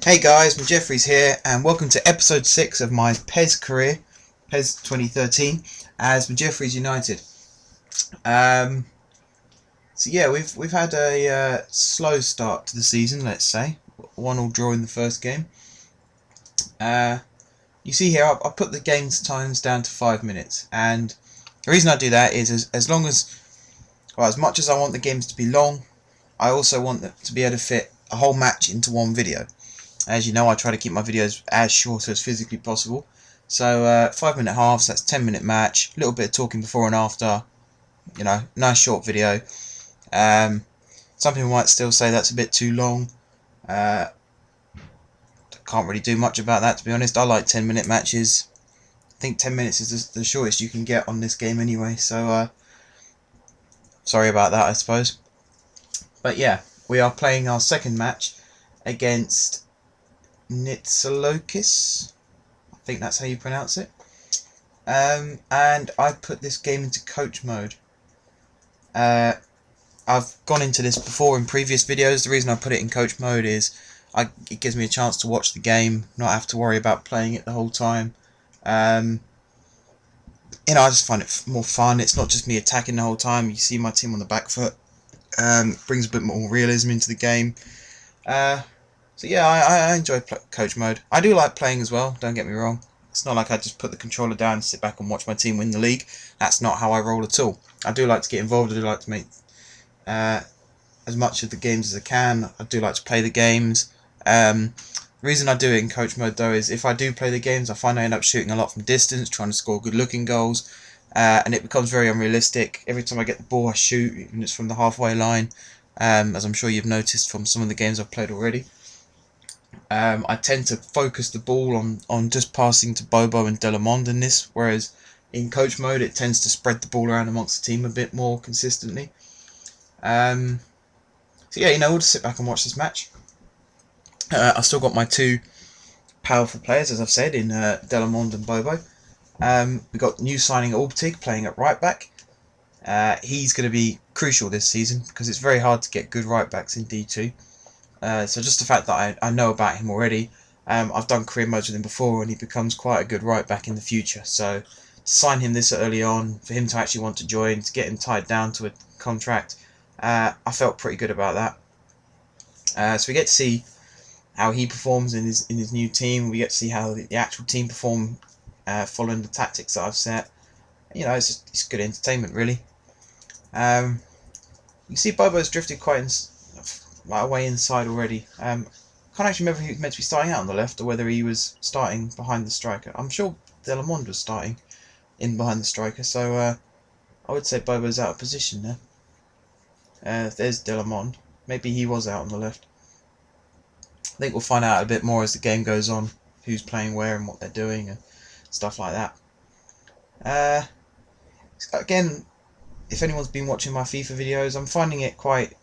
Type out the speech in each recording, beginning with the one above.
Hey guys, Jeffrey's here, and welcome to episode 6 of my PES career, PES 2013, as Jeffrey's United. So yeah, we've had a slow start to the season, let's say. 1-1 draw in the first game. You see here, I put the game's times down to 5 minutes, and the reason I do that is as much as I want the games to be long, I also want them to be able to fit a whole match into one video. As you know, I try to keep my videos as short as physically possible. So 5-minute halves, that's 10-minute match, a little bit of talking before and after, you know, nice short video. Some people might still say that's a bit too long. Can't really do much about that, to be honest. I like 10-minute matches. I think 10 minutes is the shortest you can get on this game anyway, so sorry about that, I suppose. But yeah, we are playing our second match against Nitsalokis, I think that's how you pronounce it. And I put this game into coach mode. I've gone into this before in previous videos. The reason I put it in coach mode is it gives me a chance to watch the game, not have to worry about playing it the whole time. You know, I just find it more fun. It's not just me attacking the whole time. You see my team on the back foot. Brings a bit more realism into the game. So yeah, I enjoy coach mode. I do like playing as well, don't get me wrong. It's not like I just put the controller down and sit back and watch my team win the league. That's not how I roll at all. I do like to get involved. I do like to make as much of the games as I can. I do like to play the games. The reason I do it in coach mode though is if I do play the games, I find I end up shooting a lot from distance, trying to score good looking goals. And it becomes very unrealistic. Every time I get the ball I shoot, even if it's from the halfway line, as I'm sure you've noticed from some of the games I've played already. I tend to focus the ball on just passing to Bobo and Delamond in this, whereas in coach mode it tends to spread the ball around amongst the team a bit more consistently. So yeah, you know, we'll just sit back and watch this match. I've still got my two powerful players, as I've said, in Delamond and Bobo. We've got new signing Albtig playing at right back. He's going to be crucial this season because it's very hard to get good right backs in D2. So just the fact that I know about him already, I've done career modes with him before and he becomes quite a good right back in the future. So to sign him this early on, for him to actually want to join, to get him tied down to a contract, I felt pretty good about that. So we get to see how he performs in his new team. We get to see how the actual team perform following the tactics that I've set. You know, it's good entertainment really. You see Bobo's drifted quite away inside already. Can't actually remember if he was meant to be starting out on the left or whether he was starting behind the striker. I'm sure Delamond was starting in behind the striker, so I would say Bobo's out of position there. There's Delamond. Maybe he was out on the left. I think we'll find out a bit more as the game goes on, who's playing where and what they're doing and stuff like that. Again, if anyone's been watching my FIFA videos, I'm finding it quite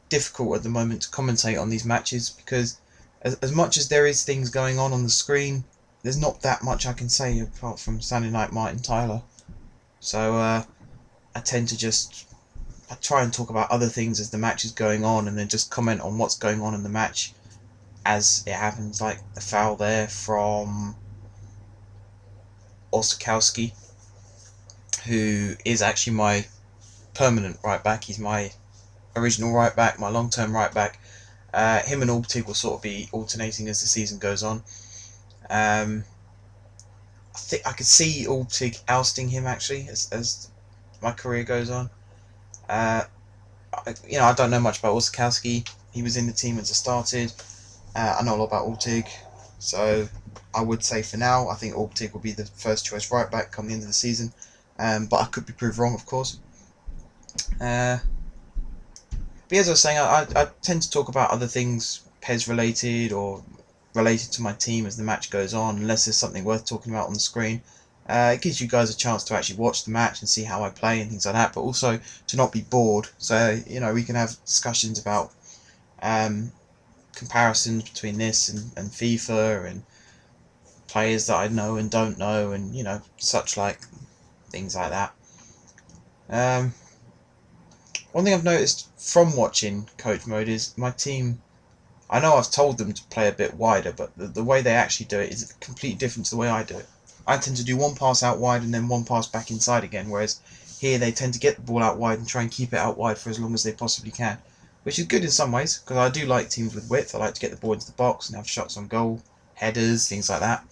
difficult at the moment to commentate on these matches because as much as there is things going on the screen, there's not that much I can say apart from sounding like Martin Tyler. So I tend to I try and talk about other things as the match is going on and then just comment on what's going on in the match as it happens, like the foul there from Osakowski, who is actually my permanent right back. He's my original right back, my long-term right back. Him and Albtig will sort of be alternating as the season goes on. I think I could see Albtig ousting him actually as my career goes on. You know, I don't know much about Osakowski. He was in the team as it started. I know a lot about Albtig, so I would say for now I think Albtig will be the first choice right back come the end of the season. But I could be proved wrong, of course. But as I was saying, I tend to talk about other things PES related or related to my team as the match goes on, unless there's something worth talking about on the screen. It gives you guys a chance to actually watch the match and see how I play and things like that, but also to not be bored. So, you know, we can have discussions about comparisons between this and FIFA and players that I know and don't know and, you know, such like things like that. One thing I've noticed from watching coach mode is my team, I know I've told them to play a bit wider, but the way they actually do it is completely different to the way I do it. I tend to do one pass out wide and then one pass back inside again, whereas here they tend to get the ball out wide and try and keep it out wide for as long as they possibly can, which is good in some ways, because I do like teams with width. I like to get the ball into the box and have shots on goal, headers, things like that.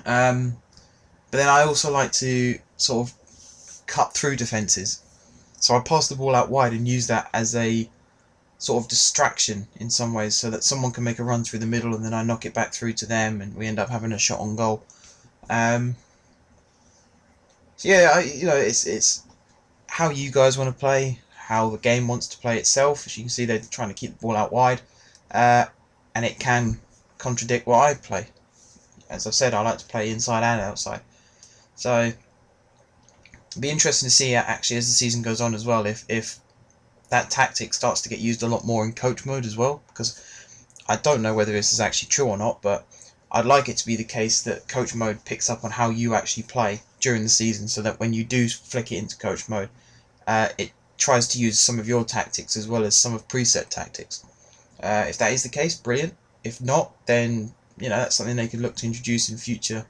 But then I also like to sort of cut through defences. So I pass the ball out wide and use that as a sort of distraction in some ways, so that someone can make a run through the middle and then I knock it back through to them and we end up having a shot on goal. So yeah, it's how you guys want to play, how the game wants to play itself. As you can see, they're trying to keep the ball out wide, and it can contradict what I play. As I've said, I like to play inside and outside. So it'll be interesting to see actually as the season goes on as well, if that tactic starts to get used a lot more in coach mode as well, because I don't know whether this is actually true or not, but I'd like it to be the case that coach mode picks up on how you actually play during the season, so that when you do flick it into coach mode, it tries to use some of your tactics as well as some of preset tactics. If that is the case, brilliant. If not, then that's something they could look to introduce in future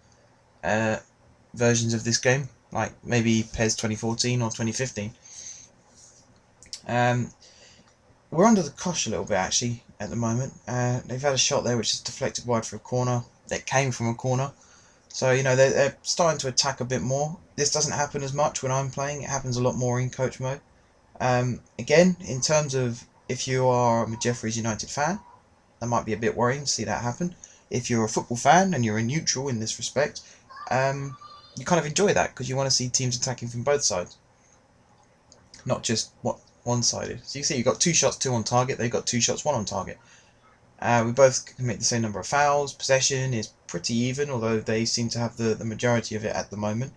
versions of this game, like maybe PES 2014 or 2015. We're under the cosh a little bit actually at the moment. They've had a shot there which is deflected wide for a corner. That came from a corner. So they're starting to attack a bit more. This doesn't happen as much when I'm playing. It happens a lot more in coach mode. Again, in terms of if you are a Jeffreys United fan, that might be a bit worrying to see that happen. If you're a football fan and you're a neutral in this respect, you kind of enjoy that because you want to see teams attacking from both sides, not just one-sided. So you see you've got 2 shots, 2 on target. They've got 2 shots, 1 on target. We both commit the same number of fouls. Possession is pretty even, although they seem to have the majority of it at the moment.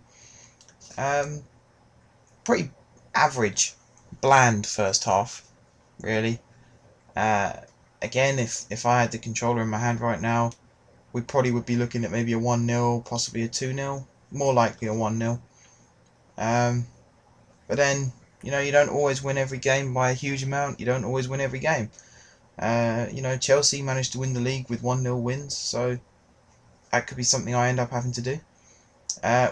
Pretty average, bland first half, really. Again, if I had the controller in my hand right now, we probably would be looking at maybe a 1-0, possibly a 2-0, more likely a 1-0. But then, you don't always win every game by a huge amount. You don't always win every game. Chelsea managed to win the league with 1-0 wins, so that could be something I end up having to do.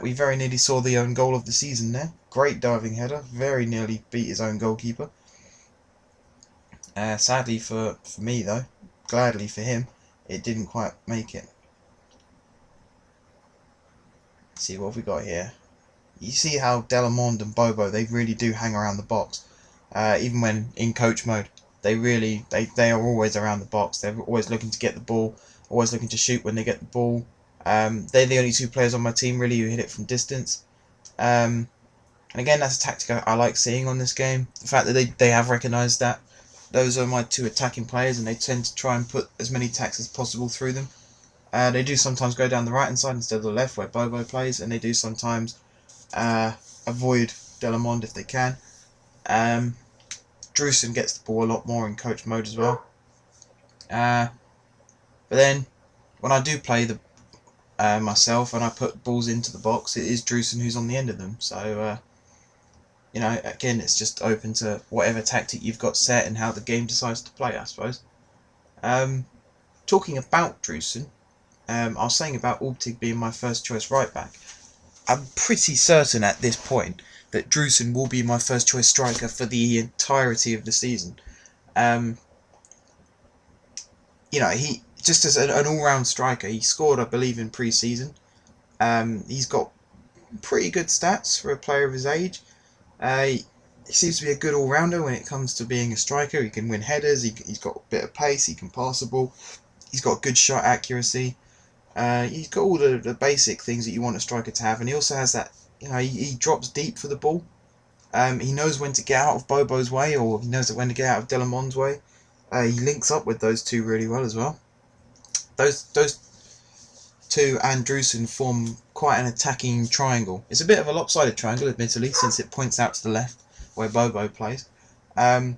We very nearly saw the own goal of the season there. Great diving header, very nearly beat his own goalkeeper. Sadly for me though, gladly for him, it didn't quite make it. Let's see what have we got here. You see how Delamond and Bobo, they really do hang around the box, even when in coach mode. They are always around the box. They're always looking to get the ball, always looking to shoot when they get the ball. They're the only 2 players on my team really who hit it from distance. And again, that's a tactic I like seeing on this game. The fact that they have recognised that. Those are my 2 attacking players, and they tend to try and put as many attacks as possible through them. They do sometimes go down the right hand side instead of the left where Bobo plays, and they do sometimes avoid Delamond if they can. Drusen gets the ball a lot more in coach mode as well. But then when I do play the myself and I put balls into the box, it is Drusen who's on the end of them. So again, it's just open to whatever tactic you've got set and how the game decides to play, I suppose. Talking about Drusen, I was saying about Alptig being my first choice right back. I'm pretty certain at this point that Drusen will be my first choice striker for the entirety of the season. He just as an all-round striker, he scored, I believe, in pre-season. He's got pretty good stats for a player of his age. He seems to be a good all-rounder when it comes to being a striker. He can win headers, he's got a bit of pace, he can pass the ball, he's got good shot accuracy. He's got all the basic things that you want a striker to have, and he also has that, he drops deep for the ball. He knows when to get out of Bobo's way, or he knows when to get out of Delamond's way. He links up with those 2 really well as well. Those 2 and Drusen form quite an attacking triangle. It's a bit of a lopsided triangle, admittedly, since it points out to the left where Bobo plays. But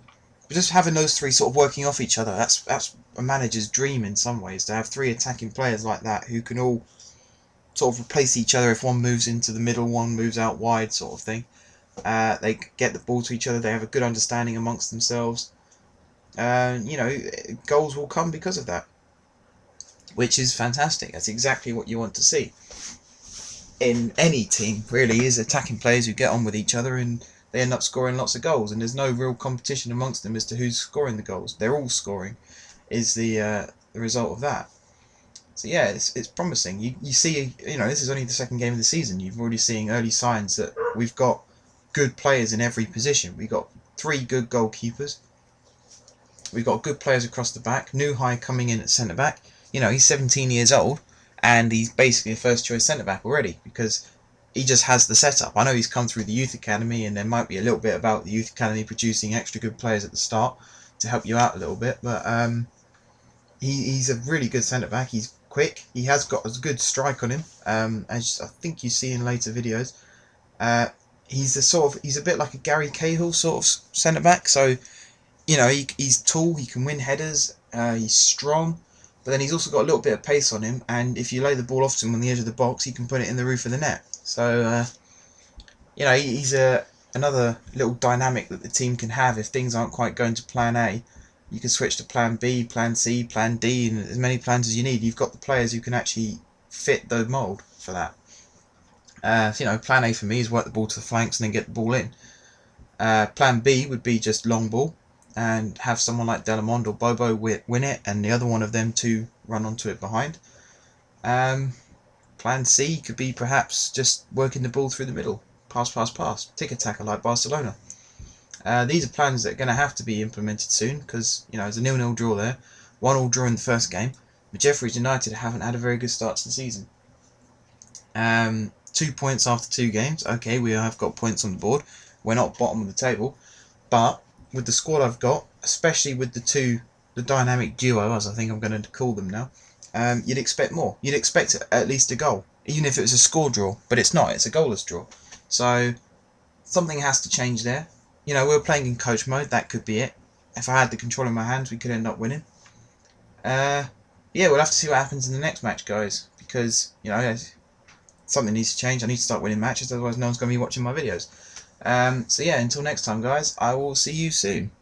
just having those 3 sort of working off each other, that's a manager's dream in some ways, to have 3 attacking players like that who can all sort of replace each other. If one moves into the middle, one moves out wide, sort of thing. They get the ball to each other, they have a good understanding amongst themselves. you know, goals will come because of that, which is fantastic. That's exactly what you want to see in any team, really, is attacking players who get on with each other and they end up scoring lots of goals, and there's no real competition amongst them as to who's scoring the goals. They're all scoring, is the result of that. So yeah, it's promising. You see, you know, this is only the second game of the season. You've already seen early signs that we've got good players in every position. We've got 3 good goalkeepers. We've got good players across the back. Nuhai coming in at centre back. You know, he's 17 years old and he's basically a first choice centre back already because he just has the setup. I know he's come through the youth academy, and there might be a little bit about the youth academy producing extra good players at the start to help you out a little bit, but he's a really good centre back. He's quick. He has got a good strike on him, as I think you see in later videos. He's a bit like a Gary Cahill sort of centre back. So you know, he's tall. He can win headers. He's strong, but then he's also got a little bit of pace on him. And if you lay the ball off to him on the edge of the box, he can put it in the roof of the net. So you know, he's another little dynamic that the team can have if things aren't quite going to plan A. You can switch to plan B, plan C, plan D, and as many plans as you need. You've got the players who can actually fit the mould for that. So, you know, plan A for me is work the ball to the flanks and then get the ball in. Plan B would be just long ball and have someone like Delamond or Bobo win it, and the other one of them two run onto it behind. Plan C could be perhaps just working the ball through the middle. Pass, pass, pass. Tick-a-tacker like Barcelona. These are plans that are going to have to be implemented soon because, you know, there's a 0-0 draw there. 1-1 draw in the first game. But Jeffreys United haven't had a very good start to the season. 2 points after 2 games. Okay, we have got points on the board. We're not bottom of the table. But with the squad I've got, especially with the dynamic duo, as I think I'm going to call them now, you'd expect more. You'd expect at least a goal, even if it was a score draw. But it's not. It's a goalless draw. So something has to change there. You know, we're playing in coach mode. That could be it. If I had the control in my hands, we could end up winning. Yeah, we'll have to see what happens in the next match, guys. Because, you know, something needs to change. I need to start winning matches. Otherwise, no one's going to be watching my videos. So yeah, until next time, guys, I will see you soon.